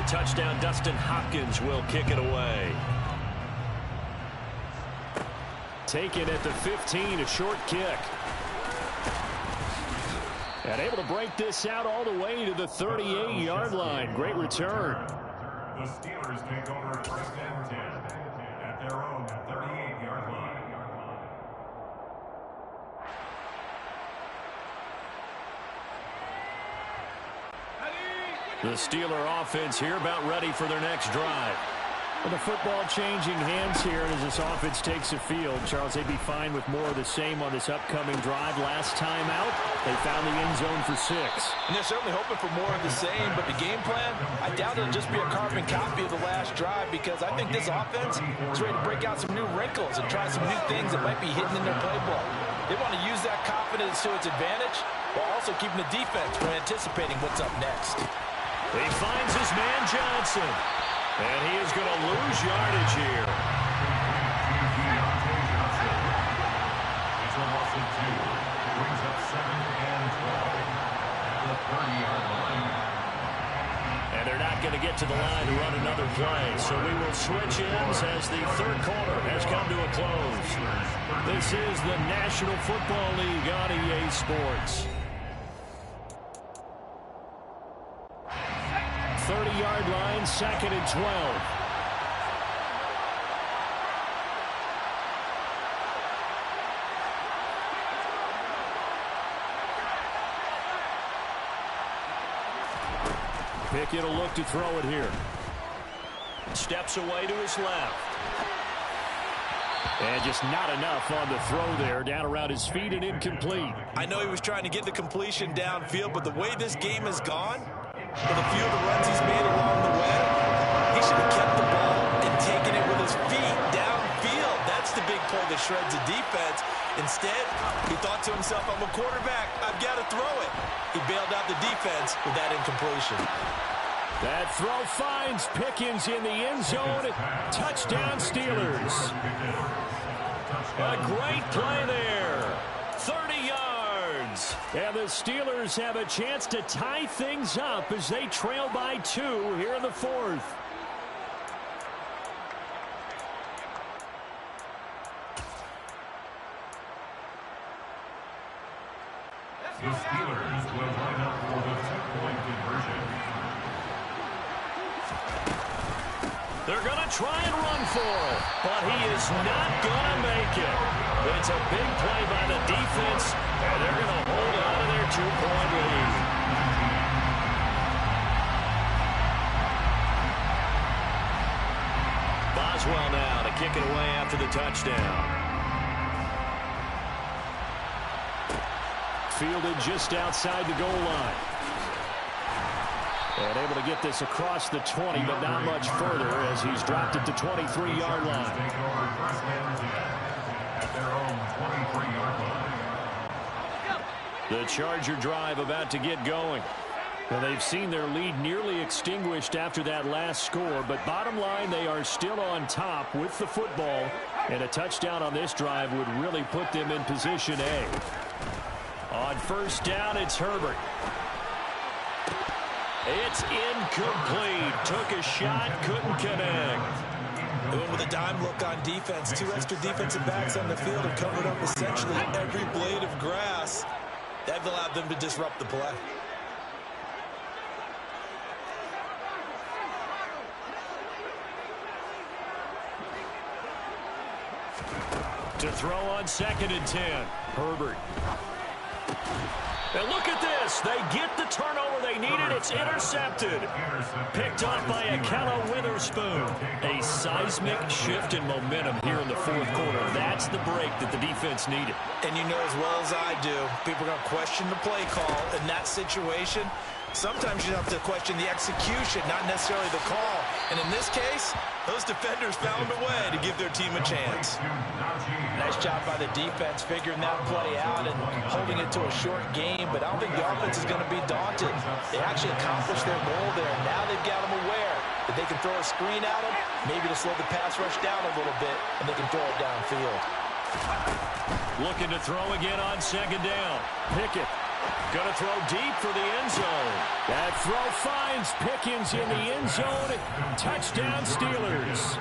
touchdown. Dustin Hopkins will kick it away. Taken at the 15, a short kick. And able to break this out all the way to the 38-yard line. Great return. The Steelers take over first and 10 at their own 38-yard line. The Steeler offense here about ready for their next drive. Well, the football changing hands here as this offense takes the field. Charles, they'd be fine with more of the same on this upcoming drive. Last time out, they found the end zone for 6. And they're certainly hoping for more of the same, but the game plan, I doubt it'll just be a carbon copy of the last drive, because I think this offense is ready to break out some new wrinkles and try some new things that might be hidden in their playbook. They want to use that confidence to its advantage while also keeping the defense from anticipating what's up next. He finds his man Johnson. And he is going to lose yardage here. It's a loss of 2. Brings up 7th and 12 at the 30-yard line. And they're not going to get to the line to run another play. So we will switch ends as the third quarter has come to a close. This is the National Football League on EA Sports. 30-yard line, 2nd and 12. Pickett will look to throw it here. Steps away to his left. And just not enough on the throw there. Down around his feet and incomplete. I know he was trying to get the completion downfield, but the way this game has gone, with a few of the runs he's made along the way, he should have kept the ball and taken it with his feet downfield. That's the big play that shreds the defense. Instead, he thought to himself, I'm a quarterback, I've got to throw it. He bailed out the defense with that incompletion. That throw finds Pickens in the end zone. Touchdown, Steelers. A great play there. 30 yards. And the Steelers have a chance to tie things up as they trail by 2 here in the 4th. The Steelers will line up for the 2-point conversion. They're going to try and run for it, but he is not going to make it. It's a big play by the defense, and they're going to hold on to their 2-point lead. Boswell now to kick it away after the touchdown. Fielded just outside the goal line. And able to get this across the 20, but not much further as he's dropped it to 23-yard line. The Charger drive about to get going. Well, they've seen their lead nearly extinguished after that last score, but bottom line, they are still on top with the football, and a touchdown on this drive would really put them in position A. On first down, it's Herbert. It's incomplete. Took a shot, couldn't connect. And with a dime look on defense, 2 extra defensive backs on the field have covered up essentially every blade of grass. That allowed them to disrupt the play. To throw on 2nd and 10. Herbert. And look at this. They get the turnover they needed. It's intercepted. Picked off by Akello Witherspoon. A seismic shift in momentum here in the 4th quarter. That's the break that the defense needed. And you know as well as I do, people are going to question the play call in that situation. Sometimes you have to question the execution, not necessarily the call. And in this case, those defenders found a way to give their team a chance. Nice job by the defense figuring that play out and holding it to a short game, but I don't think the offense is going to be daunted. They actually accomplished their goal there. Now they've got them aware that they can throw a screen at them, maybe to slow the pass rush down a little bit, and they can throw it downfield. Looking to throw again on 2nd down. Pickett. Going to throw deep for the end zone. That throw finds Pickens in the end zone. Touchdown, Steelers.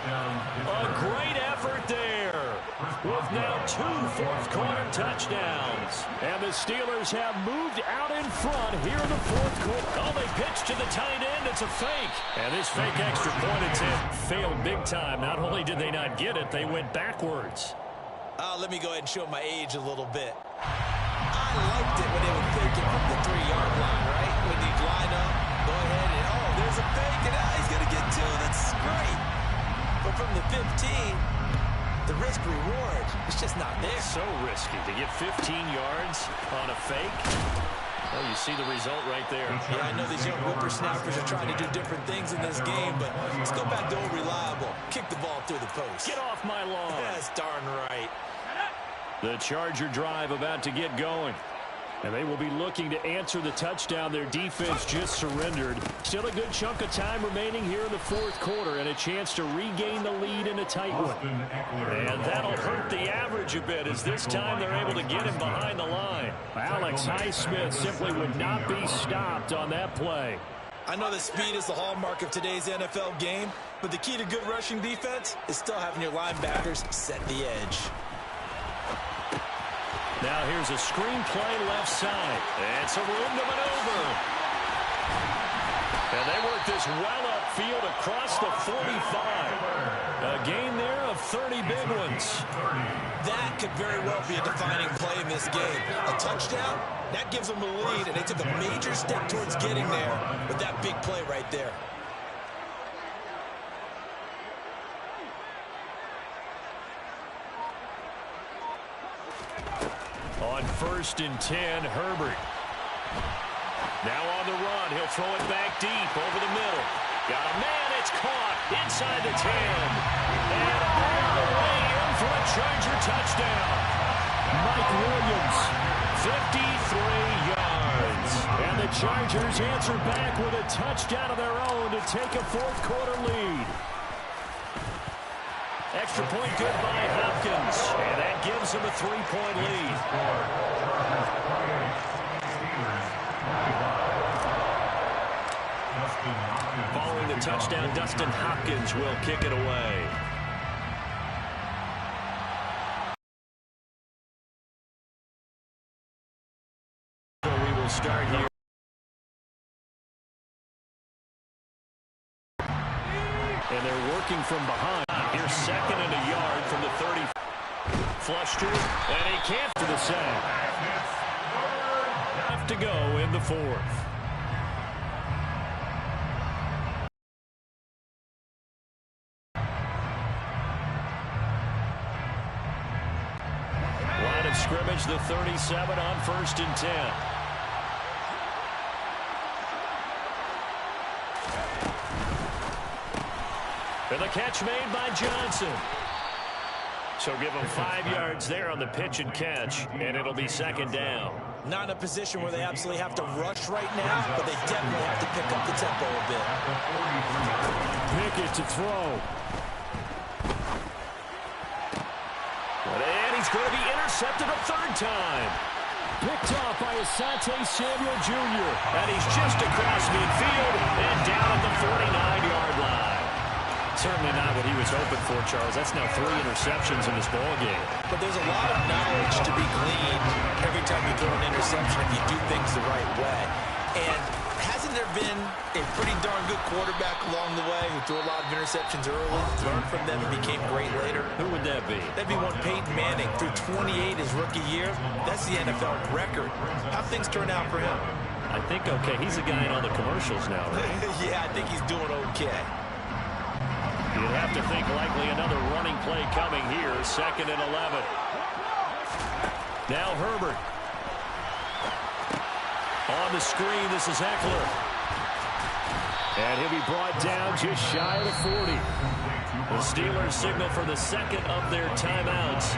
A great effort there, with now 2 fourth-quarter touchdowns. And the Steelers have moved out in front here in the fourth quarter. Oh, they pitch to the tight end. It's a fake. And this fake extra point attempt failed big time. Not only did they not get it, they went backwards. Let me go ahead and show my age a little bit. I liked it when they would fake it from the 3-yard line, right? When they'd line up, go ahead and, oh, there's a fake, and he's going to get 2. That's great. But from the 15, the risk-reward is just not there. So risky to get 15 yards on a fake. Well, you see the result right there. Yeah, I know these young whippersnappers are trying to do different things in this game, but let's go back to old reliable. Kick the ball through the post. Get off my lawn. That's darn right. The Charger drive about to get going. And they will be looking to answer the touchdown their defense just surrendered. Still a good chunk of time remaining here in the fourth quarter and a chance to regain the lead in a tight one. And that'll hurt the average a bit as this time they're able to get him behind the line. Alex Highsmith simply would not be stopped on that play. I know that speed is the hallmark of today's NFL game, but the key to good rushing defense is still having your linebackers set the edge. Now here's a screen play left side. And some room to maneuver. And they work this well upfield across the 45. A gain there of 30 big ones. That could very well be a defining play in this game. A touchdown, that gives them the lead, and they took a major step towards getting there with that big play right there. On 1st and 10, Herbert. Now on the run. He'll throw it back deep over the middle. Got a man. It's caught inside the 10. And all the way in for a Charger touchdown. Mike Williams, 53 yards. And the Chargers answer back with a touchdown of their own to take a fourth-quarter lead. Extra point good by Hopkins. And that gives them a 3-point lead. Following the touchdown, Dustin Hopkins will kick it away. So we will start here. And they're working from behind. Here's 2nd and a yard from the 30. Flush to it, and he can't for the sack. Have to go in the 4th. Line of scrimmage, the 37 on 1st and 10. And the catch made by Johnson. So give them 5 yards there on the pitch and catch, and it'll be 2nd down. Not in a position where they absolutely have to rush right now, but they definitely have to pick up the tempo a bit. Pickett to throw. And he's going to be intercepted a 3rd time. Picked off by Asante Samuel Jr. And he's just across midfield and down at the 49-yard line. Certainly not what he was hoping for, Charles. That's now 3 interceptions in this ballgame. But there's a lot of knowledge to be gleaned every time you throw an interception if you do things the right way. And hasn't there been a pretty darn good quarterback along the way who threw a lot of interceptions early, learned from them, and became great later? Who would that be? That'd be one Peyton Manning. Threw 28 his rookie year. That's the NFL record. How things turn out for him? I think okay. He's a guy in all the commercials now, right? Yeah, I think he's doing okay. You'd have to think likely another running play coming here. 2nd and 11. Now Herbert. On the screen, this is Eckler. And he'll be brought down just shy of the 40. The Steelers signal for the 2nd of their timeouts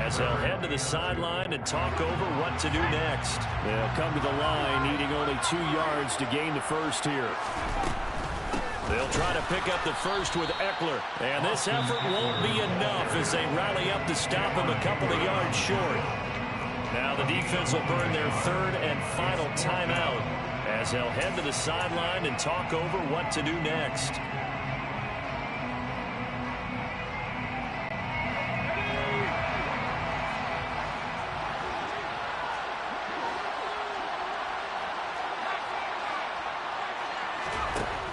as they'll head to the sideline and talk over what to do next. They'll come to the line needing only 2 yards to gain the first here. They'll try to pick up the first with Eckler. And this effort won't be enough as they rally up to stop him a couple of yards short. Now the defense will burn their third and final timeout as they'll head to the sideline and talk over what to do next.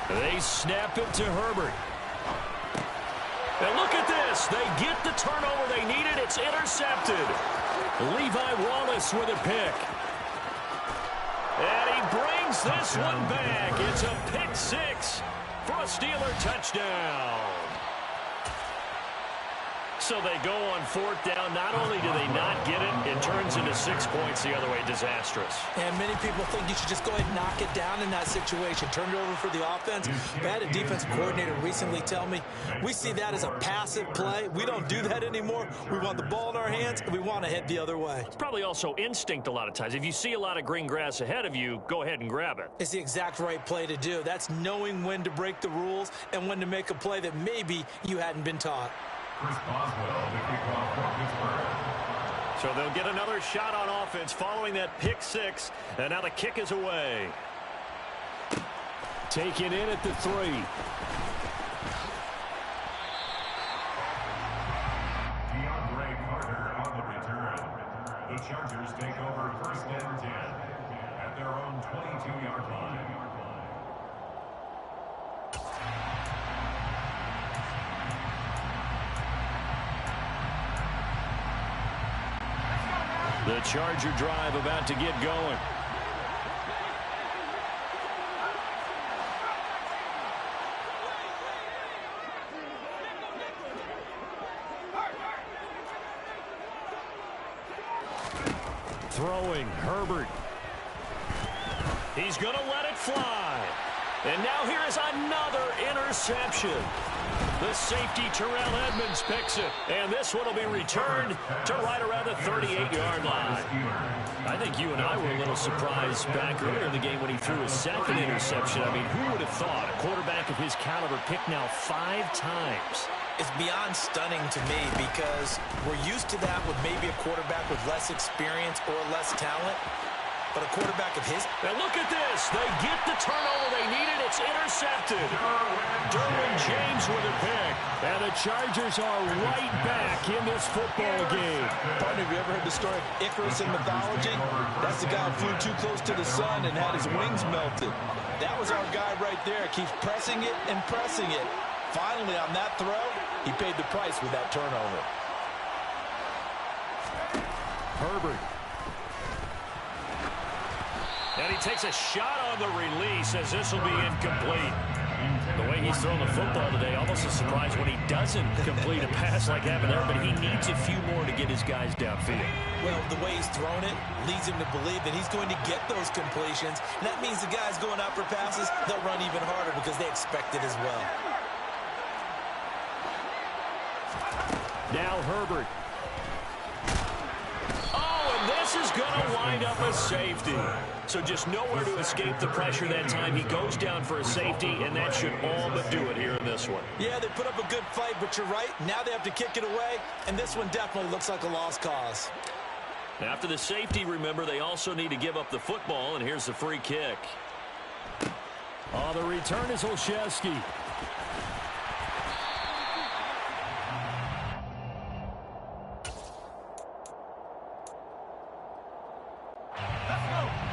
They snap it to Herbert. And look at this. They get the turnover they needed. It's intercepted. Levi Wallace with a pick. And he brings this one back. It's a pick six for a Steeler touchdown. So they go on fourth down. Not only do they not get it, it turns into 6 points the other way. Disastrous. And many people think you should just go ahead and knock it down in that situation. Turn it over for the offense. I had a defensive coordinator recently tell me, we see that as a passive play. We don't do that anymore. We want the ball in our hands, and we want to head the other way. It's probably also instinct a lot of times. If you see a lot of green grass ahead of you, go ahead and grab it. It's the exact right play to do. That's knowing when to break the rules and when to make a play that maybe you hadn't been taught. Chris Boswell, the kickoff for Pittsburgh. So they'll get another shot on offense following that pick six. And now the kick is away. Taken in at the 3. DeAndre Carter on the return. The Chargers take over first and 10 at their own 22-yard line. The Charger drive about to get going. Throwing, Herbert. He's going to let it fly. And now here is another interception. The safety, Terrell Edmonds, picks it. And this one will be returned to right around the 38-yard line. I think you and I were a little surprised back earlier in the game when he threw his second interception. I mean, who would have thought a quarterback of his caliber picked now 5 times? It's beyond stunning to me because we're used to that with maybe a quarterback with less experience or less talent. But a quarterback of his... Now look at this. They get the turnover they needed. It's intercepted. Derwin James with a pick. And the Chargers are right back in this football game. Partner, have you ever heard the story of Icarus in mythology? That's the guy who flew too close to the sun and had his wings melted. That was our guy right there. Keeps pressing it and pressing it. Finally, on that throw, he paid the price with that turnover. Herbert. And he takes a shot on the release as this will be incomplete. The way he's thrown the football today, almost a surprise when he doesn't complete a pass like happened there, but he needs a few more to get his guys downfield. Well, the way he's thrown it leads him to believe that he's going to get those completions. And that means the guys going out for passes, they'll run even harder because they expect it as well. Now Herbert. Oh, and this is going to wind up a safety. So just nowhere to escape the pressure that time. He goes down for a safety, and that should all but do it here in this one. Yeah, they put up a good fight, but you're right. Now they have to kick it away, and this one definitely looks like a lost cause. After the safety, remember, they also need to give up the football, and here's the free kick. Oh, the return is Olszewski.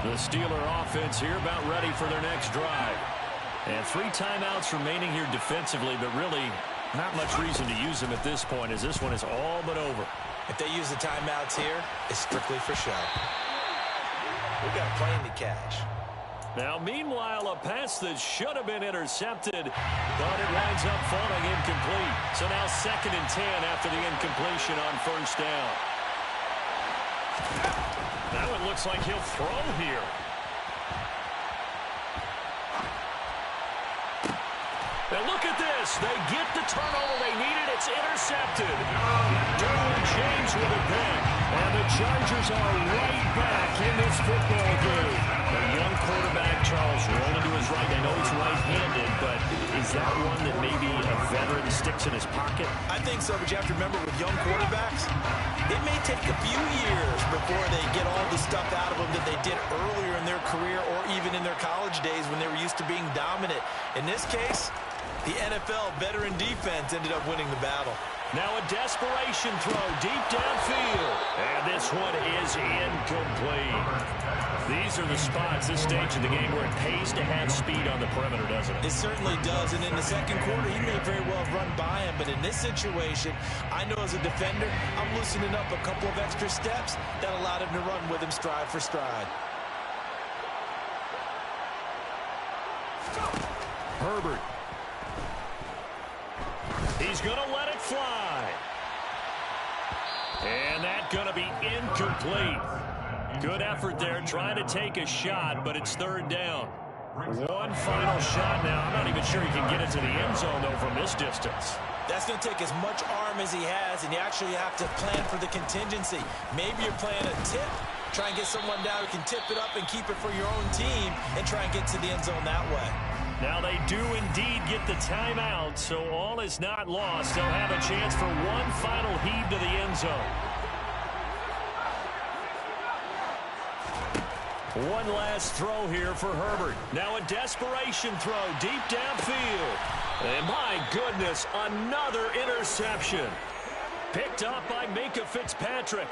The Steeler offense here about ready for their next drive. And 3 timeouts remaining here defensively, but really not much reason to use them at this point as this one is all but over. If they use the timeouts here, it's strictly for show. We've got a plane to catch. Now, meanwhile, a pass that should have been intercepted, but it winds up falling incomplete. So now 2nd and 10 after the incompletion on first down. That one looks like he'll throw here. And look at this. this. They get the turnover they needed. It's intercepted. Derwin James with a pick. And the Chargers are right back in this football game. A young quarterback, Charles, rolling to his right. I know he's right-handed, but is that one that maybe a veteran sticks in his pocket? I think so, but you have to remember with young quarterbacks, it may take a few years before they get all the stuff out of them that they did earlier in their career or even in their college days when they were used to being dominant. In this case, the NFL veteran defense ended up winning the battle. Now a desperation throw deep downfield. And this one is incomplete. These are the spots, this stage of the game, where it pays to have speed on the perimeter, doesn't it? It certainly does. And in the second quarter, he may very well have run by him. But in this situation, I know as a defender, I'm loosening up a couple of extra steps that allowed him to run with him stride for stride. Herbert. He's going to let it fly. And that's going to be incomplete. Good effort there, trying to take a shot, but it's third down. One final shot now. I'm not even sure he can get it to the end zone, though, from this distance. That's going to take as much arm as he has, and you actually have to plan for the contingency. Maybe you're playing a tip. Try and get someone down who can tip it up and keep it for your own team and try and get to the end zone that way. Now they do indeed get the timeout, so all is not lost. They'll have a chance for one final heave to the end zone. One last throw here for Herbert. Now a desperation throw deep downfield. And my goodness, another interception. Picked up by Minkah Fitzpatrick.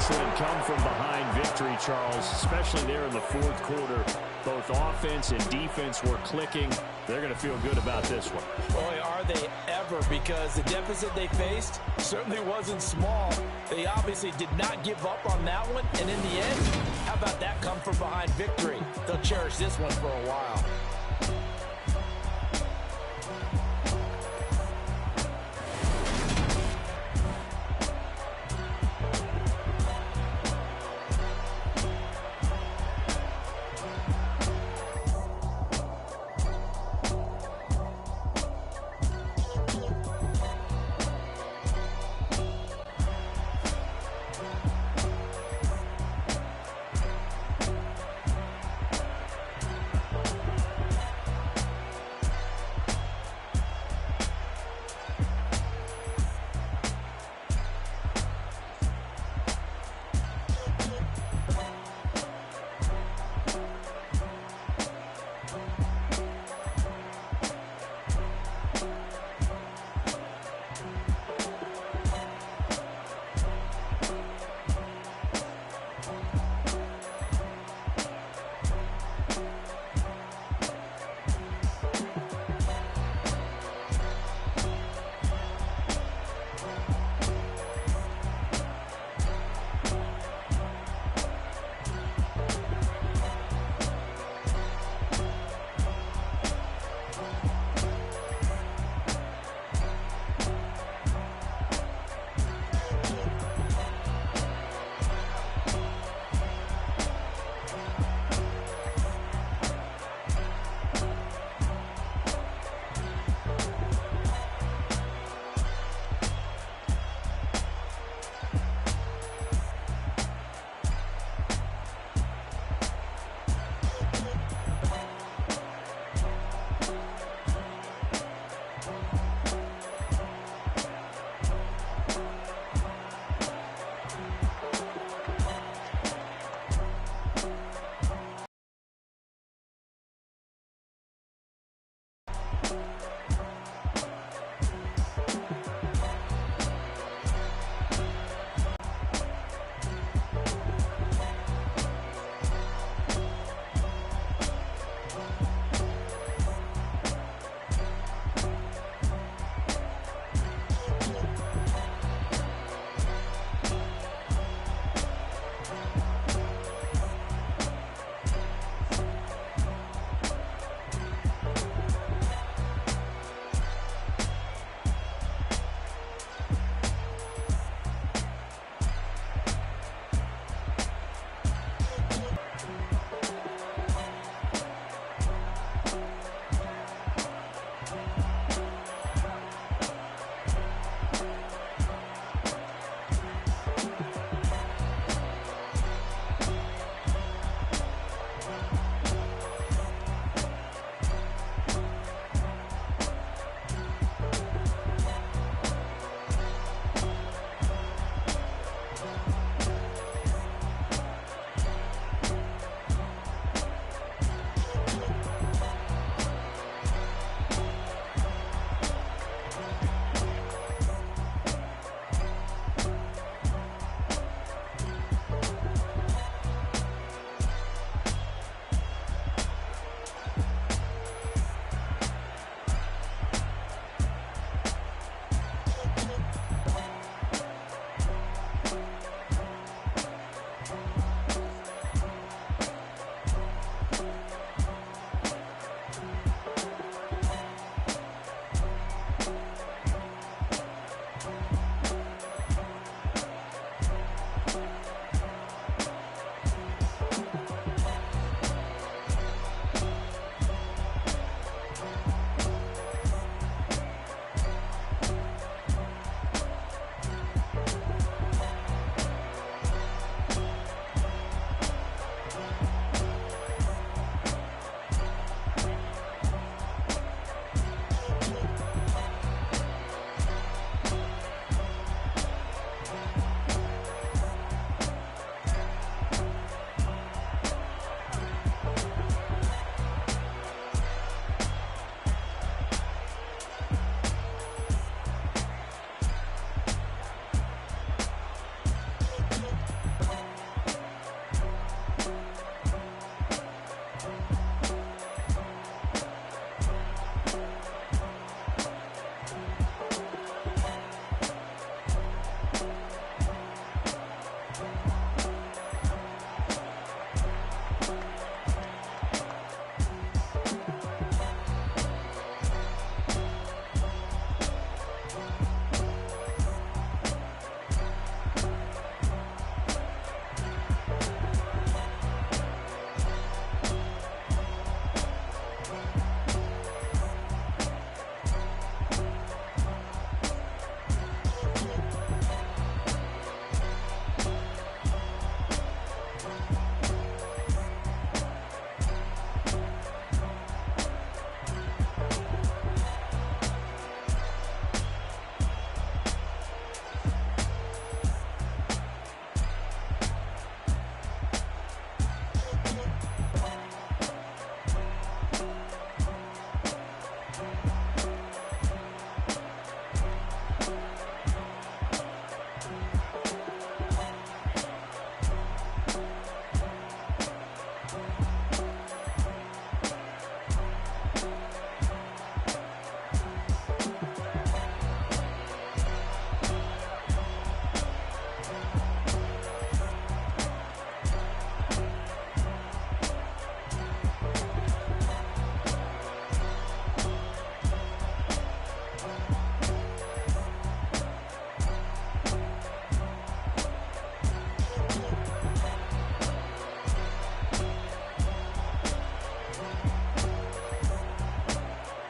Excellent come-from-behind victory, Charles, especially there in the fourth quarter. Both offense and defense were clicking. They're going to feel good about this one. Boy, are they ever, because the deficit they faced certainly wasn't small. They obviously did not give up on that one, and in the end, how about that come-from-behind victory? They'll cherish this one for a while.